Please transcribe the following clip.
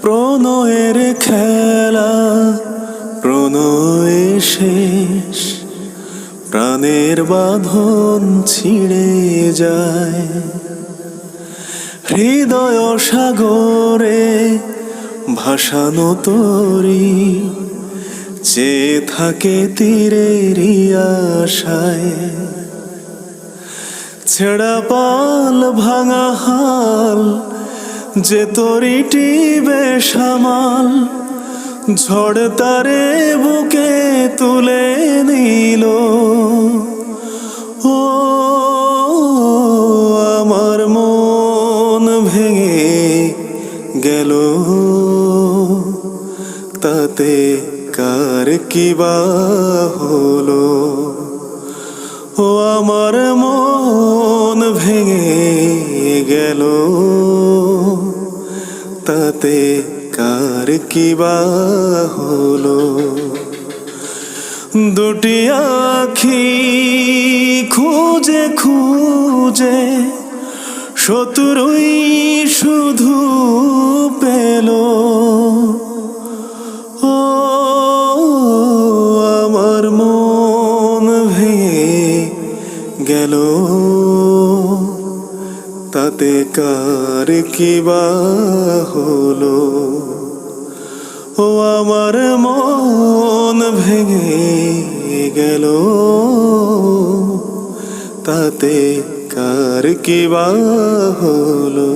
প্রণয়ের খেলা প্রণয়ে শেষ, প্রাণের বাঁধন ছিঁড়ে যায়। হৃদয় সাগরে ভাসানো তরি, চেয়ে থাকে তীরেরই আশায়। ছেঁড়া পাল ভাঙা হাল যে তরিটি বেসামাল, ঝড় তারে বুকে তুলে নিল। ও আমার মন ভেঙে গেল, তাতে কার কি বা হলো। ও আমার মন ভেঙে গেল, তাতে কার কি বা হলো। দুটি আখি খুঁজে খুঁজে শত্রুই শুধু পেল। ও আমার মন ভেঙে গেল, তাতে কার কি বা হলো। ও আমার মন ভেঙে গেল, তাতে কার কি বা হলো।